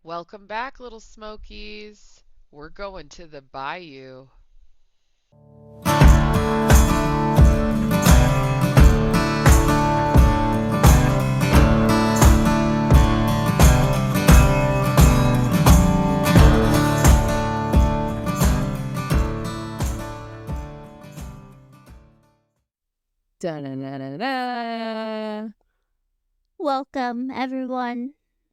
Welcome back, little Smokies. We're going to the bayou. Da-na-na-na-na. Welcome, everyone.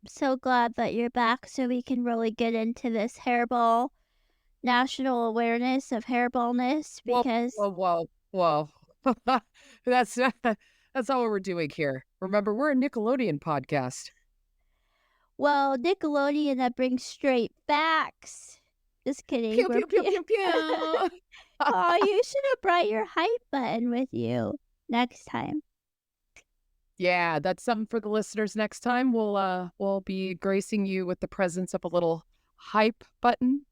So glad that you're back so we can really get into this hairball national awareness of hairballness because, Whoa. That's that's not what we're doing here. Remember, we're a Nickelodeon podcast. well, Nickelodeon that brings straight facts. Just kidding. Pew pew pew pew pew. Oh, you should have brought your hype button with you next time. Yeah, that's something for the listeners next time. We'll be gracing you with the presence of a little hype button.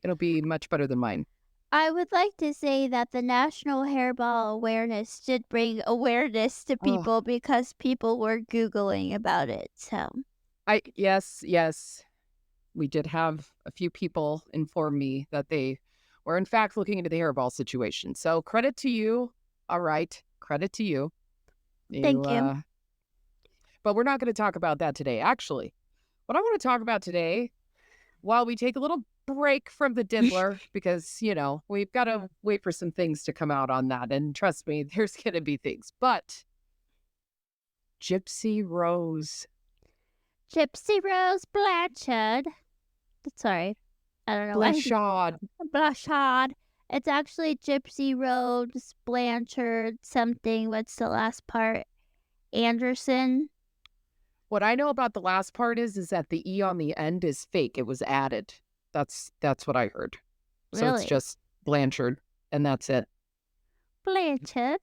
It'll be much better than mine. I would like to say that the National Hairball Awareness did bring awareness to people because people were Googling about it. So, Yes. We did have a few people inform me that they were in fact looking into the hairball situation. So credit to you. All right. Credit to you. Thank you. But we're not going to talk about that today. Actually, what I want to talk about today, while we take a little break from the diddler, because, we've got to wait for some things to come out on that. And trust me, there's going to be things. But Gypsy Rose. Gypsy Rose Blanchard. Sorry. I don't know. Blanchard. It's actually Gypsy Rose Blanchard something. What's the last part? Anderson. What I know about the last part is that the E on the end is fake. It was added. That's what I heard. So Really? It's just Blanchard, and that's it. Blanchard.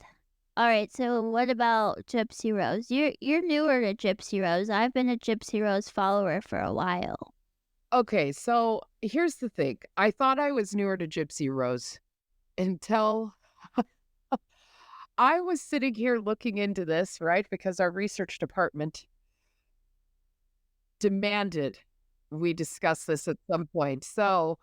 All right. So what about Gypsy Rose? You're newer to Gypsy Rose. I've been a Gypsy Rose follower for a while. Okay, so here's the thing. I thought I was newer to Gypsy Rose until I was sitting here looking into this, right? Because our research department demanded we discuss this at some point. So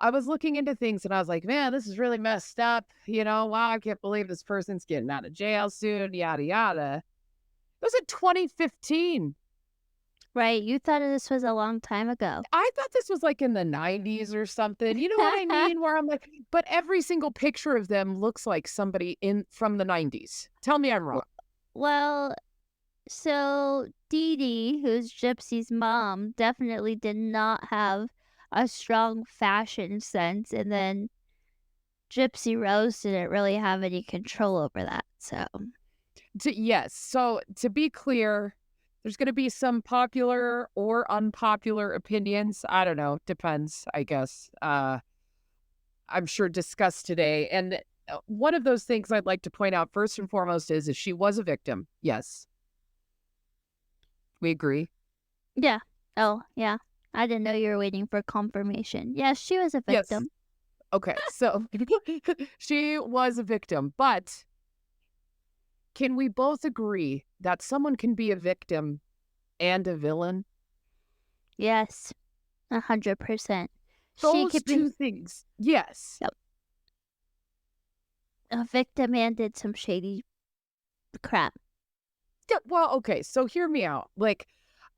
I was looking into things and I was like, man, this is really messed up. Wow, I can't believe this person's getting out of jail soon, yada, yada. It was in 2015. Right. You thought this was a long time ago. I thought this was like in the 90s or something. You know what I mean? Where I'm like, but every single picture of them looks like somebody from the 90s. Tell me I'm wrong. Well, so Dee Dee, who's Gypsy's mom, definitely did not have a strong fashion sense. And then Gypsy Rose didn't really have any control over that. So, Yes. So to be clear, there's going to be some popular or unpopular opinions. I don't know. Depends, I guess. I'm sure discussed today. And one of those things I'd like to point out first and foremost is if she was a victim. Yes. We agree. yeah. Oh, yeah. I didn't know you were waiting for confirmation. Yes, she was a victim. Yes. Okay. So she was a victim. But can we both agree that someone can be a victim and a villain? Yes. 100%. Those two things. Yes. Yep. A victim and did some shady crap. Yeah, well, okay. So hear me out. Like,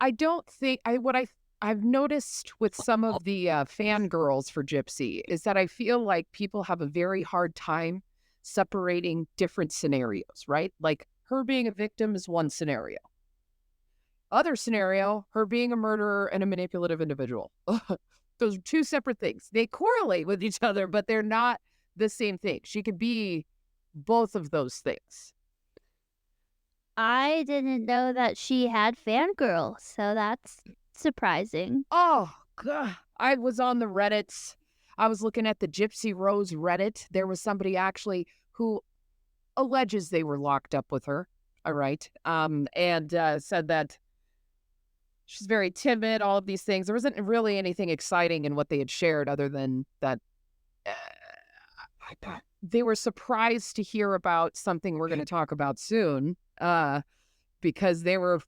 I don't think I've noticed with some of the fangirls for Gypsy is that I feel like people have a very hard time separating different scenarios, right? Like her being a victim is one scenario. Other scenario, her being a murderer and a manipulative individual. Those are two separate things. They correlate with each other, but they're not the same thing. She could be both of those things. I didn't know that she had fangirls, so that's surprising. Oh, God. I was on the Reddits. I was looking at the Gypsy Rose Reddit. There was somebody actually who alleges they were locked up with her. All right. And said that she's very timid, all of these things. There wasn't really anything exciting in what they had shared other than that they were surprised to hear about something we're going to talk about soon because they were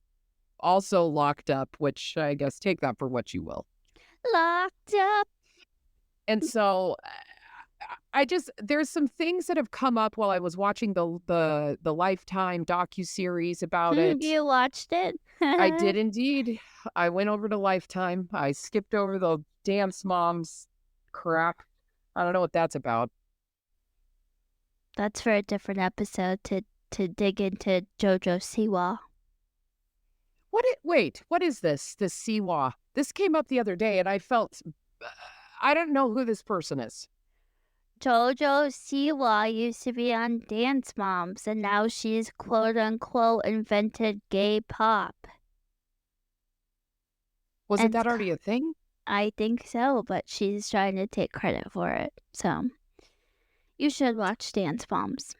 also locked up, which I guess take that for what you will. Locked up. And so I just there's some things that have come up while I was watching the Lifetime docuseries about it. You watched it? I did indeed. I went over to Lifetime. I skipped over the Dance Moms crap. I don't know what that's about. That's for a different episode to dig into JoJo Siwa. Wait, what is this? This Siwa. This came up the other day and I felt I don't know who this person is. JoJo Siwa used to be on Dance Moms, and now she's quote-unquote invented gay pop. Wasn't And that already a thing? I think so, but she's trying to take credit for it. So, you should watch Dance Moms.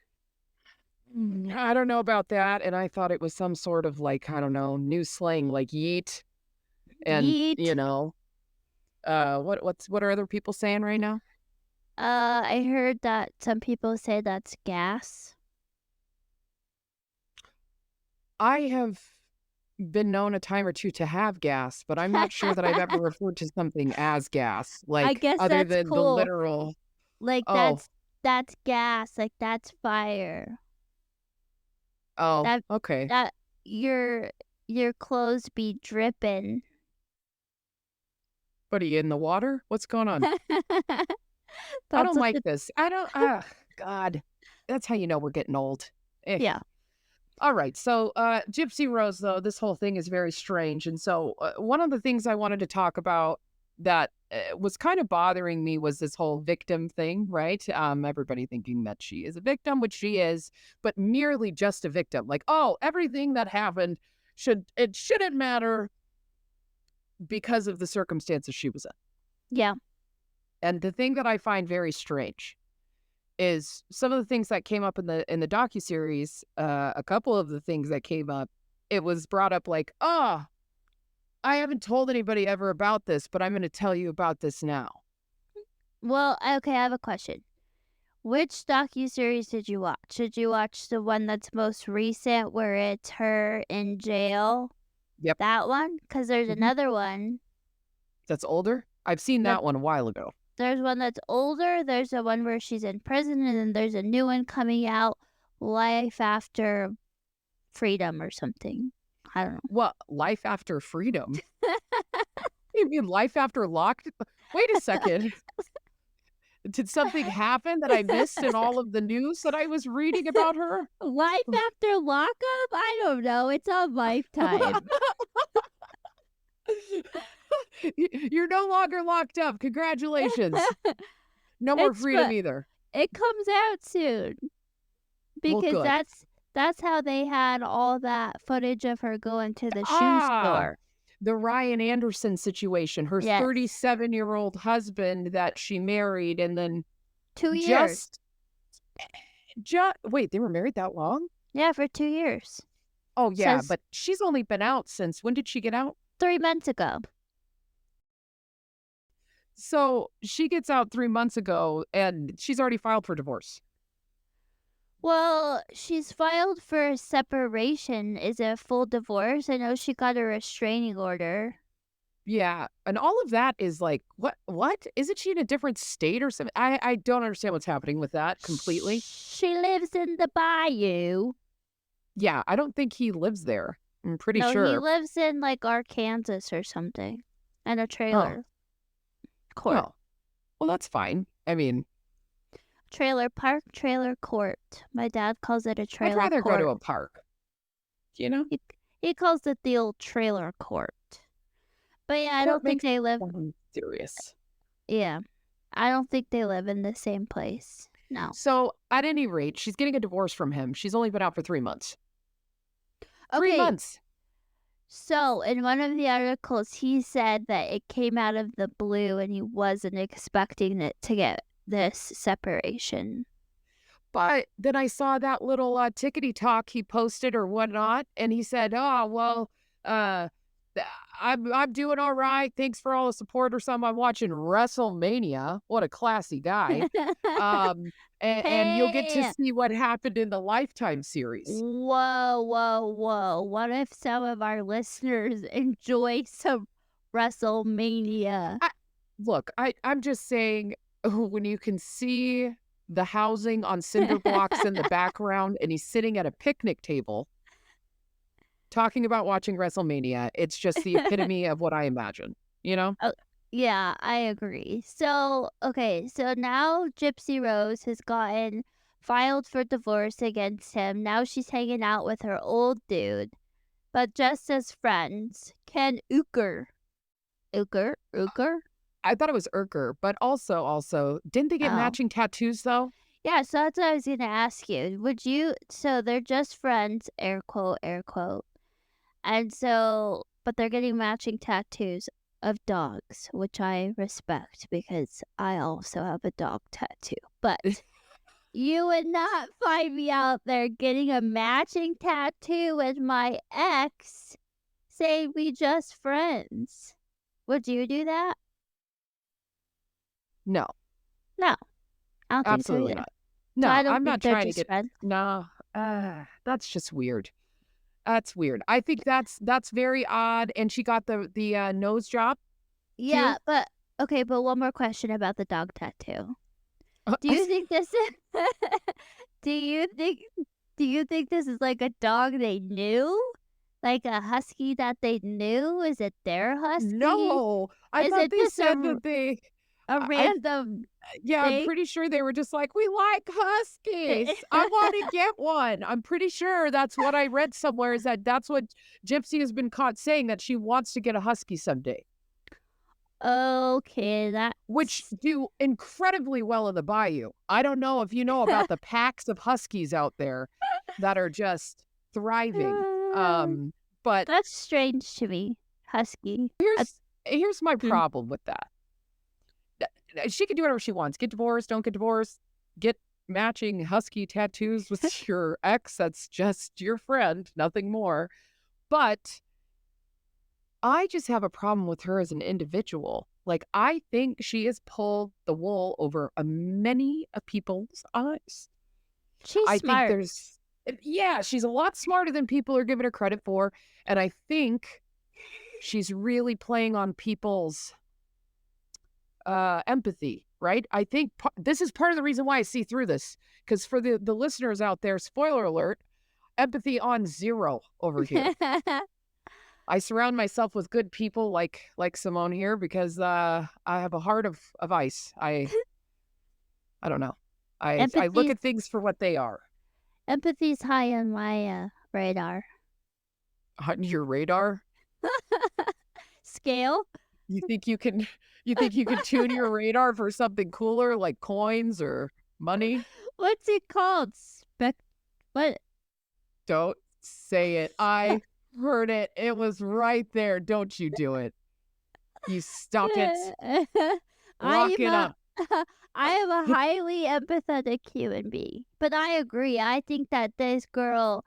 I don't know about that. And I thought it was some sort of like, I don't know, new slang like yeet. And Yeet. you know, what are other people saying right now? I heard that some people say that's gas. I have been known a time or two to have gas, but I'm not sure that I've ever referred to something as gas, I like guess other that's than the cool. literal. Like Oh, that's gas, like that's fire. oh, That okay. that your clothes be dripping. What are you in the water? What's going on? I That's don't what like the this. I don't. God, that's how you know we're getting old. Eh. yeah. All right. So, Gypsy Rose, though, this whole thing is very strange. And so, one of the things I wanted to talk about that was kind of bothering me was this whole victim thing, right? Everybody thinking that she is a victim, which she is, but merely just a victim. Like, oh, everything that happened shouldn't matter because of the circumstances she was in. Yeah. And the thing that I find very strange is some of the things that came up in the docuseries, a couple of the things that came up, it was brought up like, oh, I haven't told anybody ever about this, but I'm going to tell you about this now. Well, okay, I have a question. Which docuseries did you watch? Did you watch the one that's most recent where it's her in jail? Yep. That one? Because there's Mhm. another one. That's older. I've seen Yep. that one a while ago. There's one that's older. There's a one where she's in prison, and then there's a new one coming out, Life After Freedom or something. I don't know. What? Life after freedom? You mean life after locked? Wait a second. Did something happen that I missed in all of the news that I was reading about her? Life After Lockup? I don't know. It's on Lifetime. You're no longer locked up. Congratulations. No more It's freedom fu- either. It comes out soon Well, because good. that's how they had all that footage of her going to the shoe Ah, store. the Ryan Anderson situation, her Yes. 37-year-old husband that she married and then 2 years. wait, they were married that long? Yeah, for 2 years. Oh, yeah, Says but she's only been out since when did she get out? 3 months ago. So she gets out 3 months ago and she's already filed for divorce. Well, she's filed for separation. Is it a full divorce? I know she got a restraining order. Yeah, and all of that is like, what? Isn't she in a different state or something? I don't understand what's happening with that completely. She lives in the bayou. Yeah, I don't think he lives there. I'm pretty No, he sure. lives in like Arkansas or something. In a trailer court. Oh, well, that's fine. I mean, Trailer park, trailer court. My dad calls it a I'd trailer rather court. go to a park. You know? He calls it the old trailer court. But yeah, I Court don't think makes they live. sound serious. Yeah, I don't think they live in the same place. No. So, at any rate, she's getting a divorce from him. She's only been out for 3 months. 3 Okay, months. so in one of the articles, he said that it came out of the blue and he wasn't expecting it to get this separation. But then I saw that little tickety talk he posted or whatnot, and he said, "Oh well, I'm doing all right. Thanks for all the support or something. I'm watching WrestleMania. What a classy guy. And you'll get to Hey! see what happened in the Lifetime series." Whoa, whoa, whoa. What if some of our listeners enjoy some WrestleMania? look, I'm just saying when you can see the housing on cinder blocks in the background and he's sitting at a picnic table talking about watching WrestleMania, it's just the epitome of what I imagine, you know? Oh, yeah, I agree. So, okay, so now Gypsy Rose has gotten filed for divorce against him. Now she's hanging out with her old dude, but just as friends. Ken Uker? I thought it was Urker, but also, didn't they get Oh. matching tattoos though? Yeah, so that's what I was gonna ask you. So they're just friends, air quote, air quote. And so, but they're getting matching tattoos of dogs, which I respect because I also have a dog tattoo. But you would not find me out there getting a matching tattoo with my ex saying we just friends. Would you do that? No, No, I don't think so absolutely either. not. So No, I don't I'm think not they're trying to just get friends. no. That's just weird. That's weird. I think that's very odd. And she got the nose job Yeah, too. but okay, but one more question about the dog tattoo. Do you think this is do you think this is like a dog they knew? Like a husky that they knew? Is it their husky? No, I Is thought it they just said that they. a I random Yeah, I'm thing? pretty sure they were just like, we like huskies. I want to get one. I'm pretty sure that's what I read somewhere. Is that that's what Gypsy has been caught saying, that she wants to get a husky someday, Okay, which that's do incredibly well in the bayou. I don't know if you know about the packs of huskies out there that are just thriving. uh, But that's strange to me. Husky. Uh, here's my hmm. problem with that. She can do whatever she wants. Get divorced, don't get divorced, get matching husky tattoos with your ex. That's just your friend, nothing more. But I just have a problem with her as an individual. Like, I think she has pulled the wool over many of people's eyes. She's I think smart. yeah, she's a lot smarter than people are giving her credit for. And I think she's really playing on people's empathy, right? I think this is part of the reason why I see through this. Because for the listeners out there, spoiler alert, empathy on zero over here. I surround myself with good people like Simone here because I have a heart of ice. I don't know. I look Empathy's at things for what they are. empathy's high on my radar. On your radar, Scale? you think you can tune your radar for something cooler like coins or money? What's it called? What? Don't say it. I heard it. It was right there. Don't you do it. You stop it. I Lock am it a up. I am a highly empathetic human being. But I agree. I think that this girl,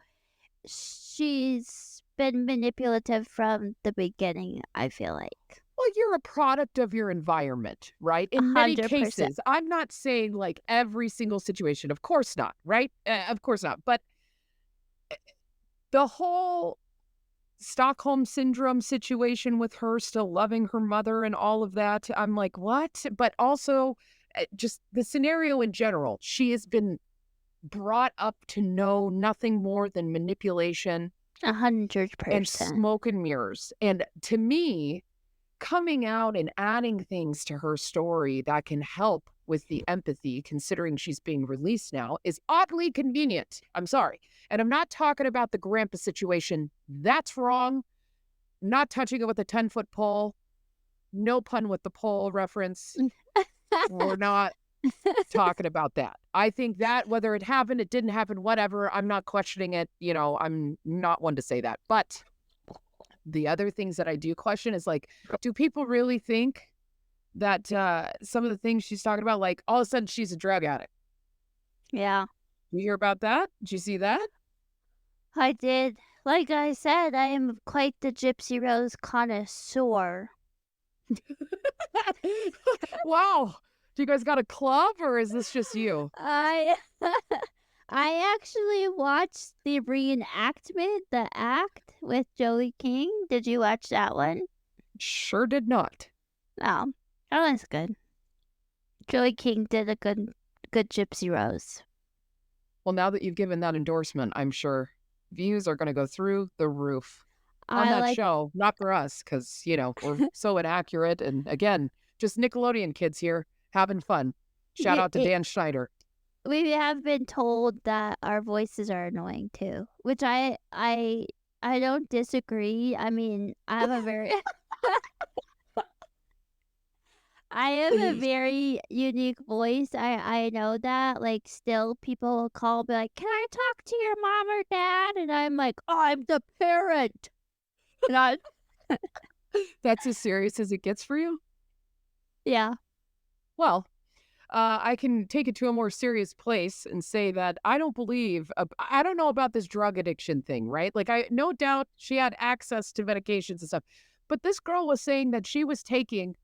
she's been manipulative from the beginning, I feel like. Well, you're a product of your environment, right? In many 100%. cases, I'm not saying like every single situation. Of course not, right? Of course not. But the whole Stockholm syndrome situation with her still loving her mother and all of that, I'm like, what? But also, just the scenario in general, she has been brought up to know nothing more than manipulation and 100%. smoke and mirrors. And to me, coming out and adding things to her story that can help with the empathy, considering she's being released now, is oddly convenient. I'm sorry. And I'm not talking about the grandpa situation. That's wrong. Not touching it with a 10-foot pole. No pun with the pole reference. We're not talking about that. I think that whether it happened, it didn't happen, whatever, I'm not questioning it. I'm not one to say that. But the other things that I do question is like, do people really think that some of the things she's talking about, like all of a sudden she's a drug addict? Yeah, You hear about that? Did you see that? I did. Like I said, I am quite the Gypsy Rose connoisseur. Wow. Do you guys got a club or is this just you? I I actually watched the reenactment, the act with Joey King. Did you watch that one? Sure did not. No. That was good. Joey King did a good Gypsy Rose. Well, now that you've given that endorsement, I'm sure views are going to go through the roof on I that like show. Not for us, because, we're so inaccurate. And again, just Nickelodeon kids here having fun. Shout we out to Dan Schneider. we have been told that our voices are annoying too, which I don't disagree. I mean, I have a very I have a very unique voice. I know that. Like, still, people will call, be like, "Can I talk to your mom or dad?" And I'm like, "Oh, I'm the parent." And I, That's as serious as it gets for you? yeah, Well, I can take it to a more serious place and say that I don't believe, I don't know about this drug addiction thing, right? Like, no doubt she had access to medications and stuff, but this girl was saying that she was taking,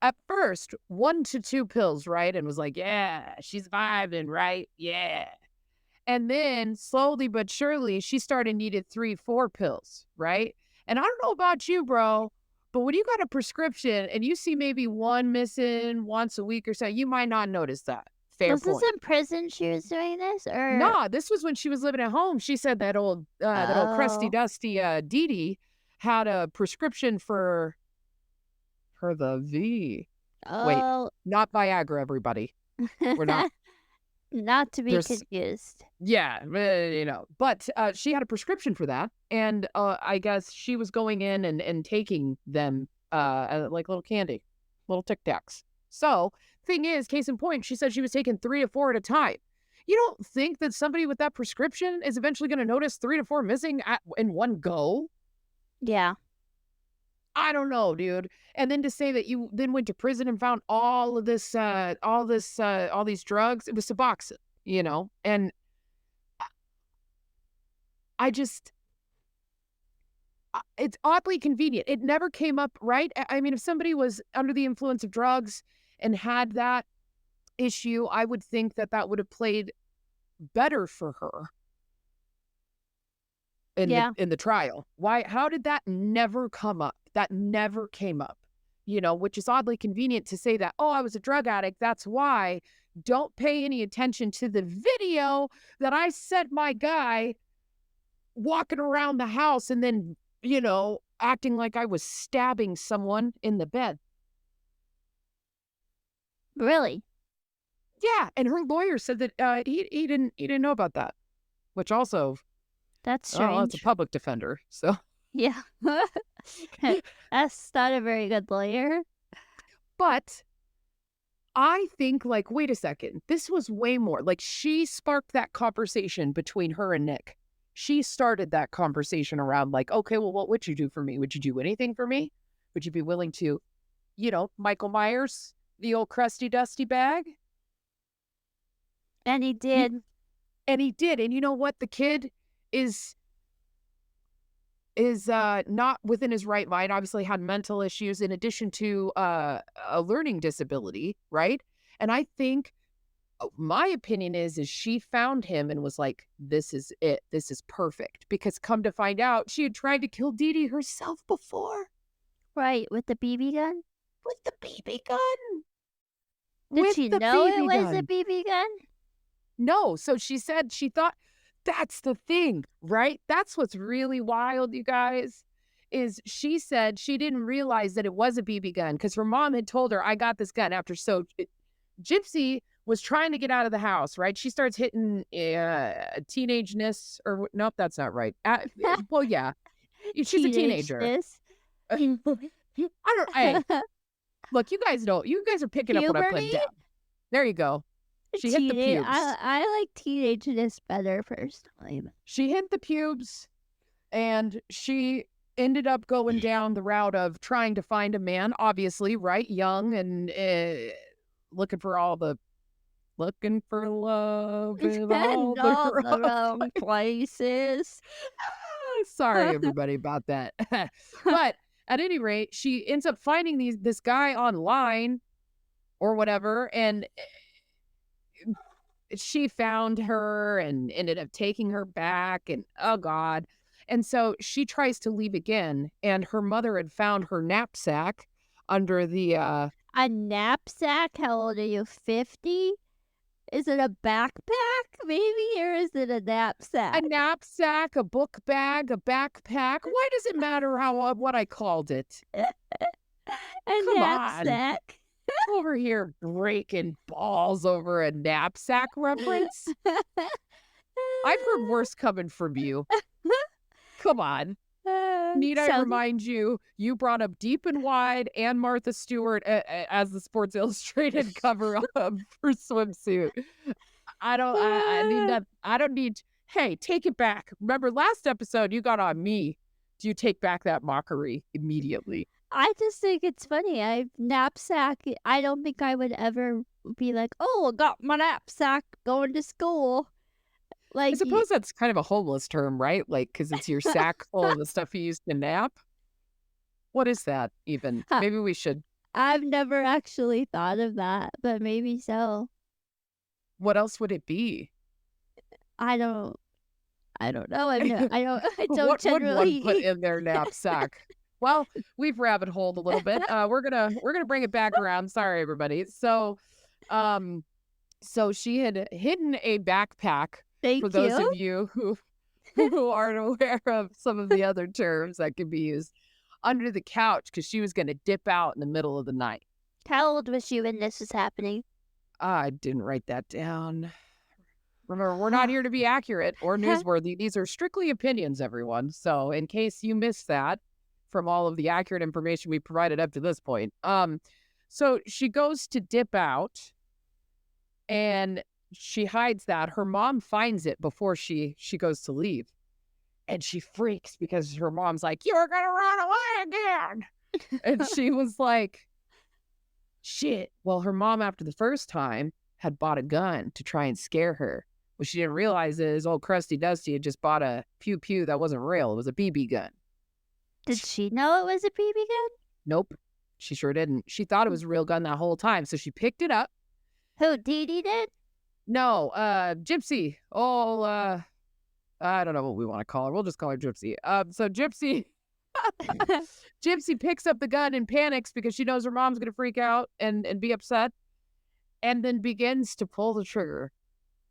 at first, 1 to 2 pills, right? And was like, yeah, she's vibing, right? Yeah. And then slowly but surely, she started needed 3, 4 pills, right? And I don't know about you, bro, but when you got a prescription and you see maybe one missing once a week or so, you might not notice that. Fair was this point. in prison? She was doing this, or Nah, this was when she was living at home. She said that old crusty oh, dusty Dee Dee had a prescription for the V. Wait, oh, not Viagra, everybody. We're not. not to be There's confused. Yeah, but she had a prescription for that, and I guess she was going in and taking them like little candy, little Tic Tacs. So, thing is, case in point, she said she was taking 3 to 4 at a time. You don't think that somebody with that prescription is eventually going to notice 3 to 4 missing in one go? Yeah, I don't know, dude. And then to say that you then went to prison and found all these drugs, it was Suboxone, and I just, it's oddly convenient. It never came up, right? I mean, if somebody was under the influence of drugs and had that issue, I would think that that would have played better for her in the yeah, in the trial. Why? How did that never come up? That never came up. Which is oddly convenient to say that, oh, I was a drug addict. That's why. Don't pay any attention to the video that I sent my guy walking around the house and then, acting like I was stabbing someone in the bed. really. Yeah, and her lawyer said that he didn't know about that, which also, That's oh, it's a strange. public defender. So, Yeah, that's not a very good lawyer. but I think, like, wait a second, this was way more. Like, she sparked that conversation between her and Nick. She started that conversation around, like, okay, well, what would you do for me? Would you do anything for me? Would you be willing to, Michael Myers, the old crusty dusty bag? And he You, did. and he did. And you know what? The kid is not within his right mind, obviously had mental issues in addition to a learning disability, right? And I think my opinion is she found him and was like, this is it. This is perfect. Because come to find out, she had tried to kill Dee Dee herself before Right, with the BB gun? with the BB gun. Did With she the know it BB was a gun. BB gun? No. So she said she thought that's the thing, right? That's what's really wild, you guys, is she said she didn't realize that it was a BB gun because her mom had told her, I got this gun after. So Gypsy was trying to get out of the house, right? She starts hitting teenageness, or nope, that's not right. Well, yeah, she's a Teenage teenager. this. I don't. Hey, look, you guys are picking up what I'm putting Puberty? down. There you go. She hit the Teenage. pubes. I like teenageness better personally. She hit the pubes, and she ended up going down the route of trying to find a man, obviously, right? Young and looking for love in all And all the the wrong. wrong places. Sorry, everybody, about that. But at any rate, she ends up finding this guy online or whatever, and she found her and ended up taking her back, and oh God. And so she tries to leave again, and her mother had found her knapsack under the A knapsack? How old are you? 50? Is it a backpack, maybe, or is it a a knapsack? knapsack, a book bag, a backpack. Why does it matter what I called it? A Come on. knapsack. Over here breaking balls over a knapsack reference. I've heard worse coming from you. Come on. Need I Sounds remind you, you brought up Deep and Wide and Martha Stewart as the Sports Illustrated cover up for swimsuit. I need that. I don't need. Hey, take it back. Remember last episode you got on me. Do you take back that mockery immediately? I just think it's funny. Knapsack. I don't think I would ever be like, "Oh, I got my knapsack going to school." I Like, suppose that's kind of a homeless term, right? Like, because it's your sack full of the stuff you used to nap. What is that even? Huh. Maybe we should. I've never actually thought of that, but maybe so. What else would it be? I don't. I don't know. I don't. I don't What would one generally put eat. in their knapsack? Well, we've rabbit holed a little bit. We're gonna bring it back around. Sorry, everybody. So she had hidden a backpack. For Thank those you. of you who aren't aware of some of the other terms that could be used, under the couch because she was gonna dip out in the middle of the night. How old was she when this was happening? I didn't write that down. Remember, we're not here to be accurate or newsworthy. These are strictly opinions, everyone. So in case you missed that from all of the accurate information we provided up to this point. So she goes to dip out and she hides that. Her mom finds it before she goes to leave. And she freaks because her mom's like, "You're gonna run away again." And she was like, shit. Well, her mom, after the first time, had bought a gun to try and scare her. What she didn't realize is old Crusty Dusty had just bought a pew pew that wasn't real. It was a BB gun. Did she know it was a BB gun? Nope. She sure didn't. She thought it was a real gun that whole time. So she picked it up. Who, Dee Dee did? No, Gypsy. Oh, I don't know what we want to call her. We'll just call her Gypsy. So Gypsy picks up the gun and panics because she knows her mom's going to freak out and be upset, and then begins to pull the trigger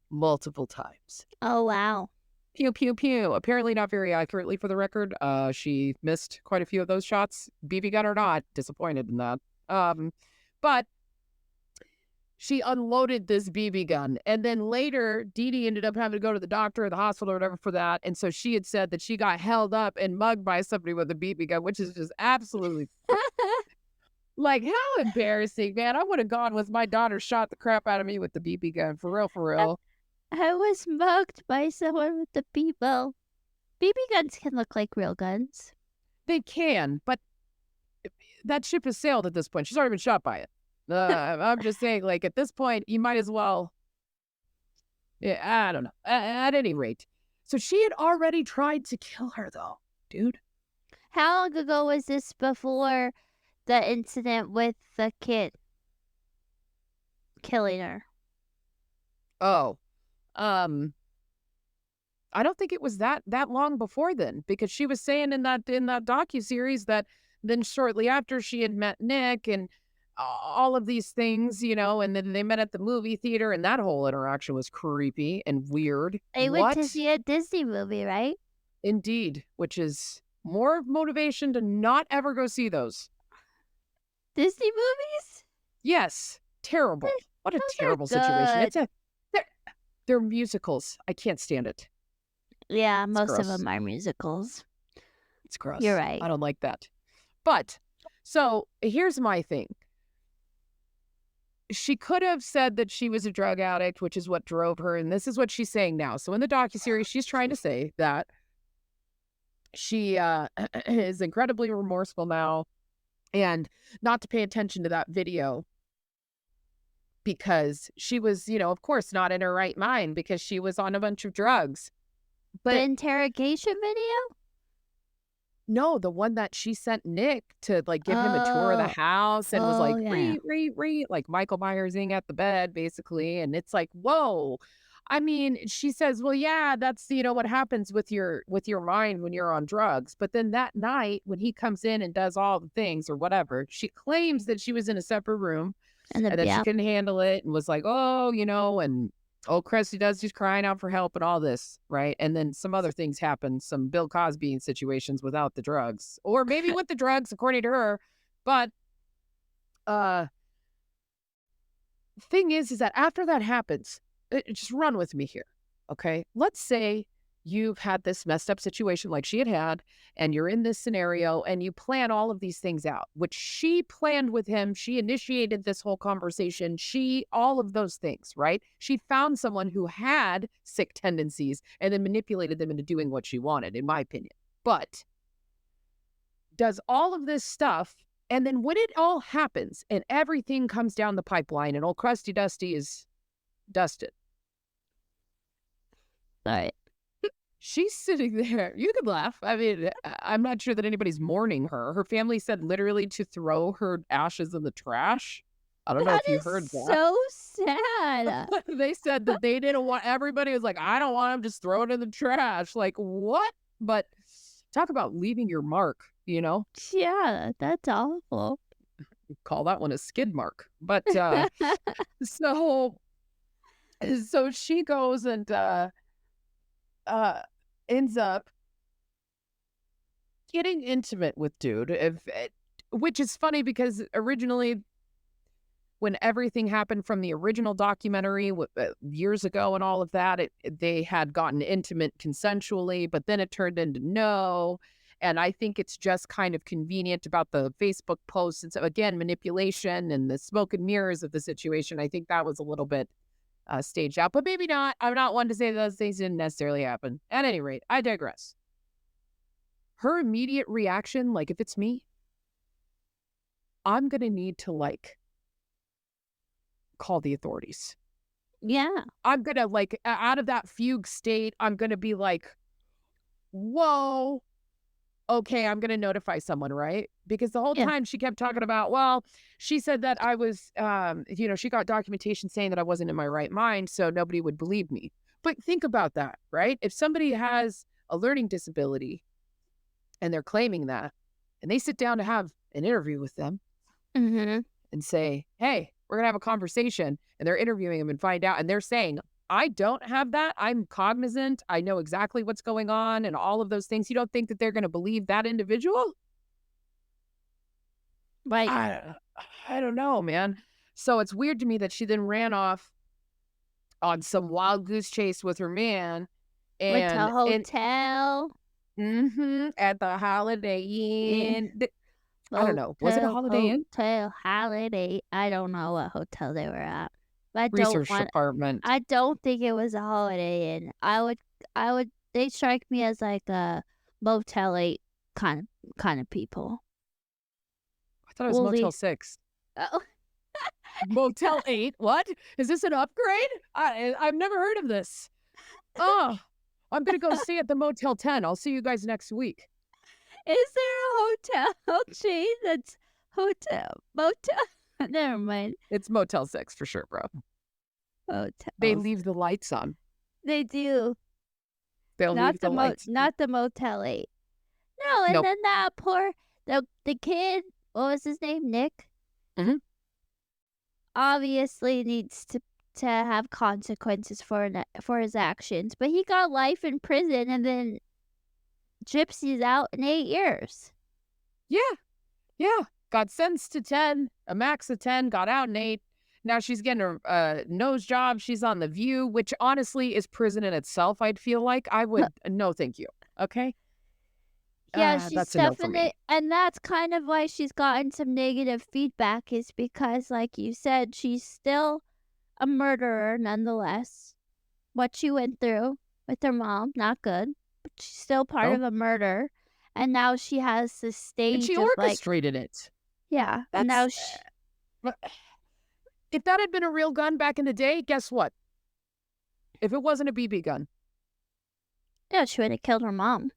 multiple times. Oh, wow. Pew, pew, pew. Apparently not very accurately for the record. She missed quite a few of those shots. BB gun or not, disappointed in that. But she unloaded this BB gun. And then later, Dee Dee ended up having to go to the doctor or the hospital or whatever for that. And so she had said that she got held up and mugged by somebody with a BB gun, which is just absolutely like, how embarrassing, man. I would have gone with my daughter shot the crap out of me with the BB gun. For real, for real. I was mugged by someone with the BB. BB guns can look like real guns. They can, but that ship has sailed at this point. She's already been shot by it. I'm just saying, like, at this point, you might as well. Yeah, I don't know. At any rate. So she had already tried to kill her, though, dude. How long ago was this before the incident with the kid killing her? Oh, I don't think it was that long before then, because she was saying in that docuseries that then shortly after she had met Nick and all of these things, you know, and then they met at the movie theater, and that whole interaction was creepy and weird. They went to see a Disney movie, right? Indeed, which is more motivation to not ever go see those. Disney movies? Yes, terrible. What a Those are terrible situation. good. They're musicals. I can't stand it. Yeah, most of gross. them are musicals. It's gross. You're right. I don't like that. But, so here's my thing. She could have said that she was a drug addict, which is what drove her, and this is what she's saying now. So in the docuseries, she's trying to say that she is incredibly remorseful now and not to pay attention to that video because she was, you know, of course, not in her right mind because she was on a bunch of drugs. But The interrogation video? no, the one that she sent Nick to like give him a tour of the house and was like, yeah. re, like Michael Myers-ing at the bed, basically. And it's like, whoa, I mean, she says, "Well, yeah, that's, what happens with your mind when you're on drugs." But then that night when he comes in and does all the things or whatever, she claims that she was in a separate room And then and that she yeah, couldn't handle it and was like, "Oh, and Cressy does, she's crying out for help and all this, right?" And then some other things happen, some Bill Cosby situations without the drugs, or maybe with the drugs, according to her. But uh thing is that after that happens, just run with me here, okay? Let's say you've had this messed up situation like she had, and you're in this scenario, and you plan all of these things out, which she planned with him. She initiated this whole conversation. All of those things, right? She found someone who had sick tendencies and then manipulated them into doing what she wanted, in my opinion. But does all of this stuff, and then when it all happens and everything comes down the pipeline and old Crusty Dusty is dusted, right. she's sitting there. You could laugh. I mean, I'm not sure that anybody's mourning her. Her family said literally to throw her ashes in the trash. I don't know That if you is heard that. so sad. They said that they didn't want, everybody was like, I don't want them, just throw it in the trash. Like, what? But talk about leaving your mark, Yeah, that's awful. call that one a skid mark. But so she goes and uh ends up getting intimate with dude, which is funny because originally when everything happened from the original documentary years ago and all of that, they had gotten intimate consensually, but then it turned into no. And I think it's just kind of convenient about the Facebook posts. And so again, manipulation and the smoke and mirrors of the situation. I think that was a little bit staged out, but maybe not. I'm not one to say those things didn't necessarily happen. At any rate, I digress. Her immediate reaction, like if it's me, I'm going to need to call the authorities. Yeah. I'm going to out of that fugue state, I'm going to be like, whoa, okay, I'm going to notify someone, right? Because the whole Yeah. time she kept talking about, well, she said that I was, she got documentation saying that I wasn't in my right mind, so nobody would believe me. But think about that, right? If somebody has a learning disability and they're claiming that, and they sit down to have an interview with them Mm-hmm. and say, hey, we're going to have a conversation, and they're interviewing them and find out, and they're saying, I don't have that. I'm cognizant. I know exactly what's going on and all of those things. You don't think that they're going to believe that individual? Right. I don't know, man. So it's weird to me that she then ran off on some wild goose chase with her man Went to a and hotel. at the Holiday Inn. I don't know. Was it a Holiday Inn? Hotel, Holiday. I don't know what hotel they were at. But Research department. I don't think it was a Holiday Inn. They strike me as like a Motel 8 kind of people. I thought it was We'll Motel leave- 6. Oh, Motel 8? What? Is this an upgrade? I've never heard of this. Oh, I'm going to go stay at the Motel 10. I'll see you guys next week. is there a hotel chain that's motel? Never mind. It's Motel 6 for sure, bro. Hotels. They leave the lights on. They do. They'll Not leave the lights. not the Motel 8. No, and Nope. then that poor the kid, what was his name? Nick? Mhm. Obviously needs to have consequences for his actions, but he got life in prison, and then Gypsy's out in 8 years. Yeah. Got sentenced to 10, a max of 10, got out in 8. Now she's getting a nose job. She's on The View, which honestly is prison in itself, I'd feel like. I would, no thank you, okay? Yeah, she's that's a no for me. definitely, and that's kind of why she's gotten some negative feedback, is because, like you said, she's still a murderer nonetheless. What she went through with her mom, not good, but she's still part Nope. of a murder. And now she has this stage And she of orchestrated it. yeah. And now she, But if that had been a real gun back in the day, guess what? If it wasn't a BB gun. yeah, she would have killed her mom.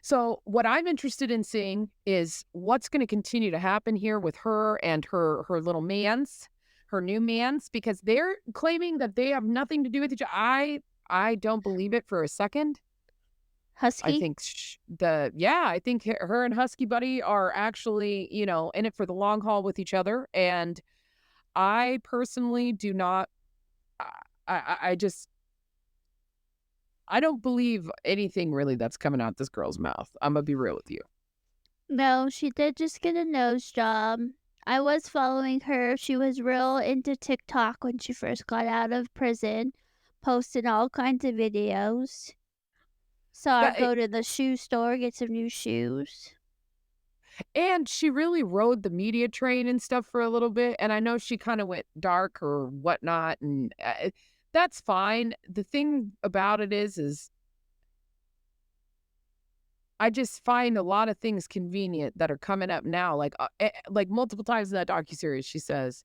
So what I'm interested in seeing is what's going to continue to happen here with her and her little mans, her new man's, because they're claiming that they have nothing to do with each other. I don't believe it for a second. I Husky? think I think her and Husky Buddy are actually, in it for the long haul with each other. And I personally do not, I just, I don't believe anything really that's coming out this girl's mouth. I'm gonna be real with you. No, she did just get a nose job. I was following her. She was real into TikTok when she first got out of prison, posting all kinds of videos. Saw her That, go to the shoe store, get some new shoes. and she really rode the media train and stuff for a little bit. And I know she kind of went dark or whatnot, and that's fine. The thing about it is I just find a lot of things convenient that are coming up now. Like multiple times in that docuseries, she says,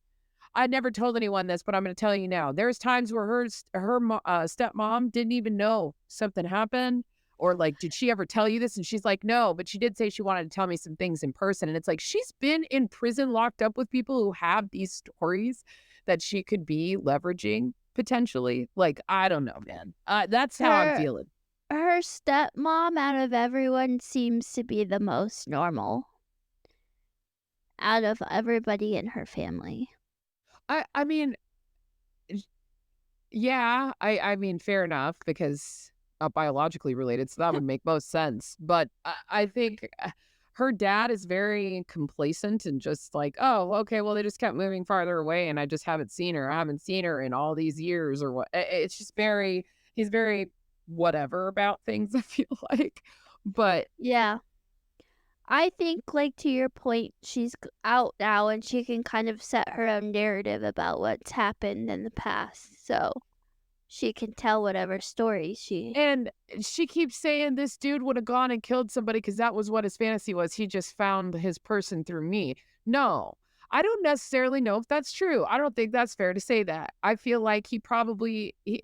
"I never told anyone this, but I'm going to tell you now." There's times where her stepmom didn't even know something happened, or like, "Did she ever tell you this?" And she's like, "No, but she did say she wanted to tell me some things in person." And it's like she's been in prison, locked up with people who have these stories that she could be leveraging potentially. Like, I don't know, man. That's how I'm Her feeling. her stepmom out of everyone seems to be the most normal out of everybody in her family. I mean, yeah, I mean, fair enough, because biologically related, so that would make most sense. But I think her dad is very complacent and just like, "Oh, okay, well, they just kept moving farther away, and I just haven't seen her. I haven't seen her in all these years, or what." It's just he's very whatever about things. I feel like, but Yeah. I think, like, to your point, she's out now and she can kind of set her own narrative about what's happened in the past. So she can tell whatever story she. and she keeps saying this dude would have gone and killed somebody because that was what his fantasy was. He just found his person through me. No, I don't necessarily know if that's true. I don't think that's fair to say that. I feel like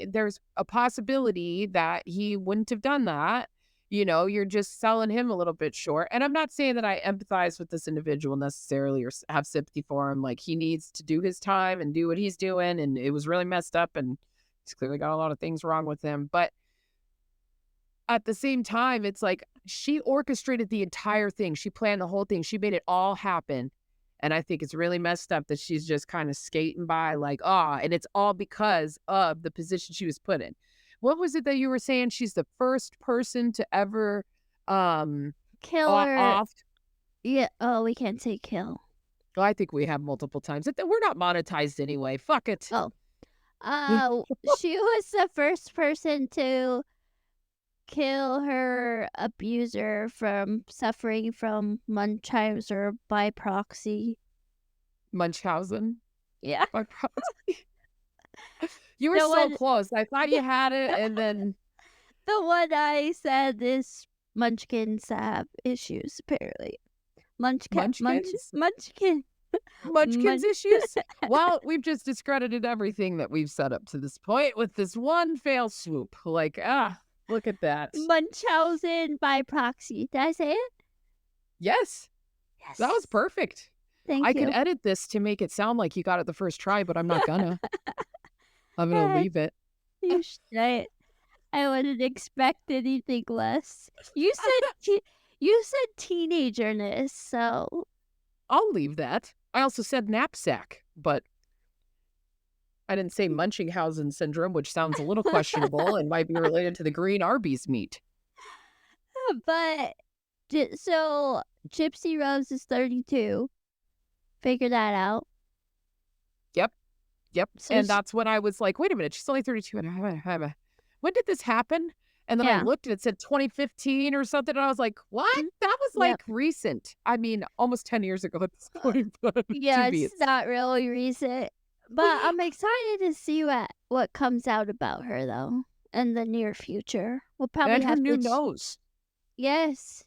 there's a possibility that he wouldn't have done that. You're just selling him a little bit short. And I'm not saying that I empathize with this individual necessarily, or have sympathy for him. Like, he needs to do his time and do what he's doing. And it was really messed up. And he's clearly got a lot of things wrong with him. But at the same time, it's like she orchestrated the entire thing. She planned the whole thing. She made it all happen. And I think it's really messed up that she's just kind of skating by like, and it's all because of the position she was put in. What was it that you were saying? She's the first person to ever Killer. off. Yeah. Oh, we can't say kill. Well, I think we have multiple times. We're not monetized anyway. Fuck it. Oh. She was the first person to kill her abuser from suffering from Munchausen by proxy. Munchausen. Yeah. By proxy. You were The so one, close. I thought you had it, and then the one I said is Munchkins have issues, apparently. Munchkins? Munchkin. Munchkins Mun- issues? Well, we've just discredited everything that we've set up to this point with this one fail swoop. Like, look at that. Munchausen by proxy. Did I say it? Yes, Yes. that was perfect. Thank I you. could edit this to make it sound like you got it the first try, but I'm not gonna. I'm gonna leave it. You should. I wouldn't expect anything less. You said you said teenagerness, so I'll leave that. I also said knapsack, but I didn't say Munchausen syndrome, which sounds a little questionable and might be related to the green Arby's meat. but so Gypsy Rose is 32. Figure that out. Yep. So And that's when I was like, wait a minute, she's only 32. When did this happen? And then I Yeah. looked and it said 2015 or something. And I was like, what? Mhm. That was Yep. like recent. I mean, almost 10 years ago at this point. But Yeah, TV, it's not really recent. But I'm excited to see what comes out about her though in the near future. We'll probably and her have new to nose. Yes.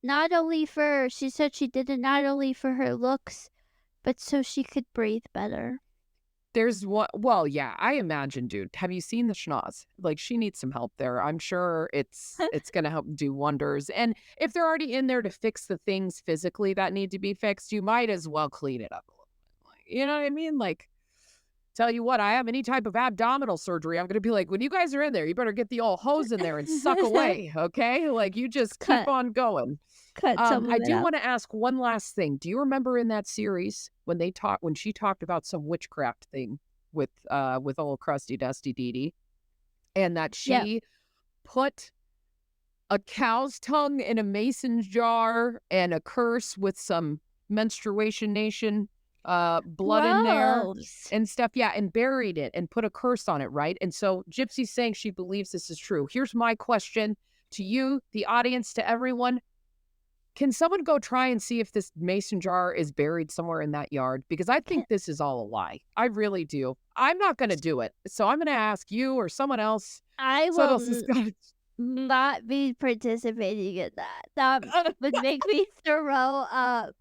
Not only for she said she did it not only for her looks, but so she could breathe better. There's one. Well, yeah, I imagine, dude. Have you seen the schnoz? Like, she needs some help there. I'm sure it's gonna help do wonders. And if they're already in there to fix the things physically that need to be fixed, you might as well clean it up a little bit. You know what I mean? Like, Tell you what, I have any type of abdominal surgery, I'm going to be like, when you guys are in there, you better get the old hose in there and suck away, okay? Like, you just keep cut on going. cut some of I it do out. want to ask one last thing. Do you remember in that series when she talked about some witchcraft thing with old crusty dusty Dee Dee, and that Yep. she put a cow's tongue in a mason jar and a curse with some menstruation nation blood in there Gross. and stuff, yeah, and buried it and put a curse on it, right? And so Gypsy's saying she believes this is true. Here's my question to you, the audience, to everyone. Can someone go try and see if this mason jar is buried somewhere in that yard? Because I think this is all a lie. I really do. I'm not going to do it. So I'm going to ask you or someone else. I Someone will else is going not be participating in that. That would make me throw up.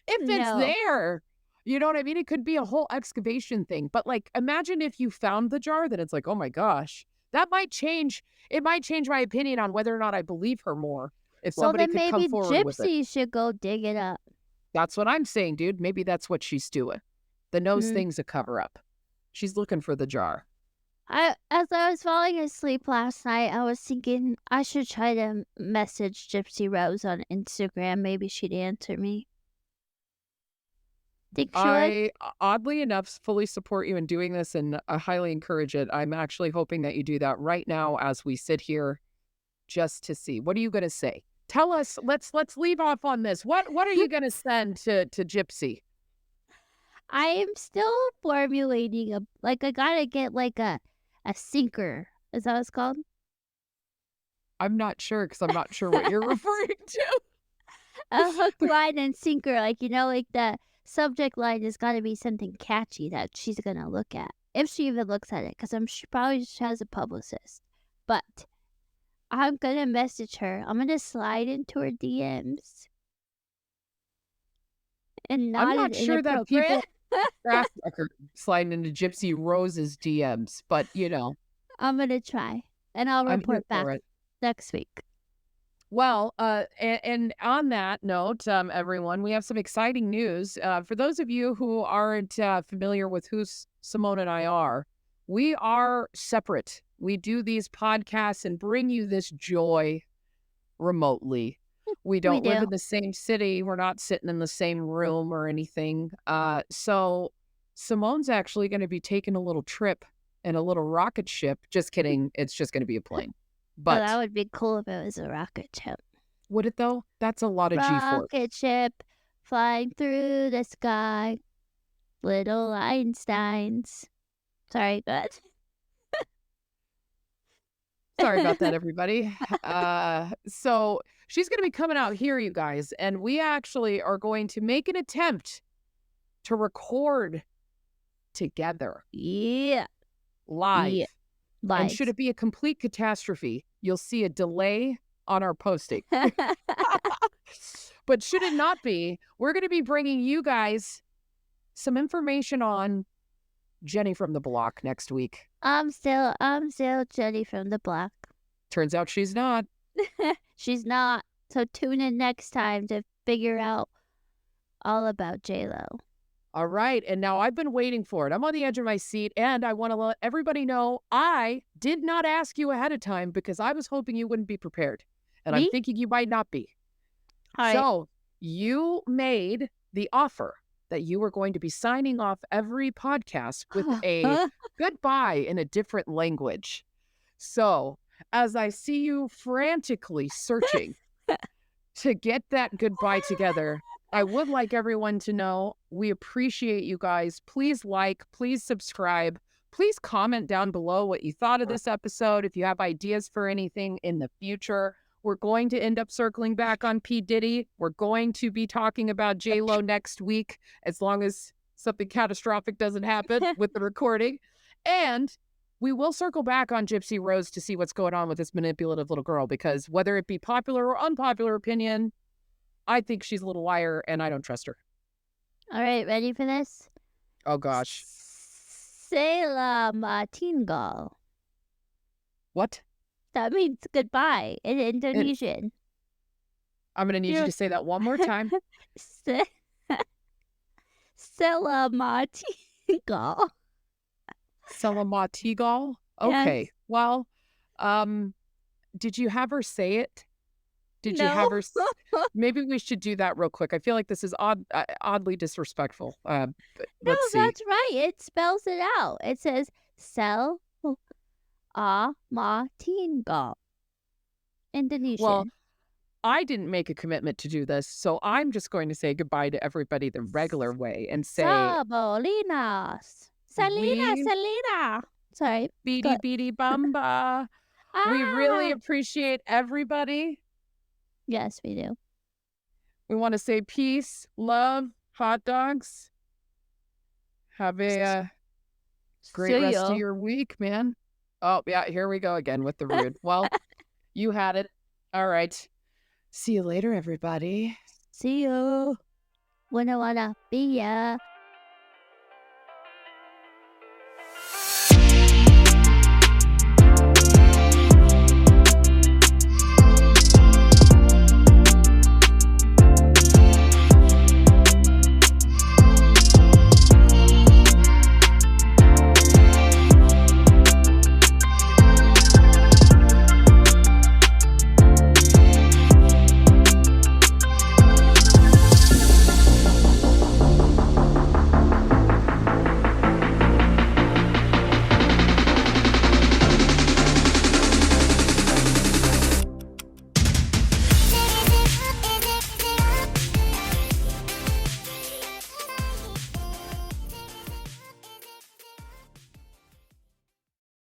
if it's No. there. You know what I mean? It could be a whole excavation thing. But like, imagine if you found the jar, then it's like, oh my gosh, that might change. It might change my opinion on whether or not I believe her more. If Well, somebody then could come maybe forward with it. Gypsy should go dig it up. That's what I'm saying, dude. Maybe that's what she's doing. The nose Mm. thing's a cover up. She's looking for the jar. As I was falling asleep last night, I was thinking I should try to message Gypsy Rose on Instagram. Maybe she'd answer me. Think she would? I, oddly enough, fully support you in doing this, and I highly encourage it. I'm actually hoping that you do that right now as we sit here just to see. What are you going to say? Tell us. Let's leave off on this. What are you going to send to Gypsy? I am still formulating I gotta get like a sinker. Is that what it's called? I'm not sure because I'm not sure what you're referring to. A hook, line, and sinker. Like the subject line has got to be something catchy that she's gonna look at, if she even looks at it. Because she probably just has a publicist. But I'm gonna message her. I'm gonna slide into her DMs. And not I'm not in sure that people inappropriate. craft record sliding into Gypsy Rose's DMs, but I'm gonna try, and I'll I'm here report back for it. next week. Well, and on that note, everyone, we have some exciting news. For those of you who aren't familiar with who Simone and I are, we are separate. We do these podcasts and bring you this joy remotely. We don't live do. in the same city. We're not sitting in the same room or anything. So Simone's actually going to be taking a little trip in a little rocket ship. Just kidding. It's just going to be a plane. But But that would be cool if it was a rocket ship. would it though? That's a lot of G-force. Rocket ship flying through the sky. Little Einsteins. Sorry, good. Sorry about that, everybody. So she's going to be coming out here, you guys, and we actually are going to make an attempt to record together Yeah. live. Yeah. And Live. should it be a complete catastrophe, you'll see a delay on our posting. But should it not be, we're going to be bringing you guys some information on Jenny from the block next week. I'm still Jenny from the block. Turns out she's not. She's not. So tune in next time to figure out all about J-Lo. All right. And now I've been waiting for it. I'm on the edge of my seat, and I want to let everybody know I did not ask you ahead of time because I was hoping you wouldn't be prepared. And I'm Me? thinking you might not be. All right. So you made the offer that you were going to be signing off every podcast with a goodbye in a different language. So as I see you frantically searching to get that goodbye together, I would like everyone to know we appreciate you guys. Please like, please subscribe, please comment down below what you thought of this episode. If you have ideas for anything in the future, we're going to end up circling back on P. Diddy. We're going to be talking about J-Lo next week, as long as something catastrophic doesn't happen with the recording. And we will circle back on Gypsy Rose to see what's going on with this manipulative little girl, because whether it be popular or unpopular opinion, I think she's a little liar, and I don't trust her. All right, ready for this? Oh, gosh. Selamat tinggal. What? That means goodbye in Indonesian. I'm going to need you to say that one more time. Selamat tinggal. Salamatigal? Yes. Okay. Well, um, did you have her say it? Did you No. have her maybe we should do that real quick. I feel like this is oddly disrespectful. But No, let's see. that's right. It spells it out. It says sel a ma tinggal. Well, Indonesian. I didn't make a commitment to do this, so I'm just going to say goodbye to everybody the regular way and say Sabolinas. Selena, we Selena. Sorry. beady Good. beady bamba. We really Ah. appreciate everybody. Yes, we do. We want to say peace, love, hot dogs. Have a great See rest of ya. your week, man. Oh, yeah, here we go again with the rude. Well, you had it. All right. See you later, everybody. See you. Wanna be ya.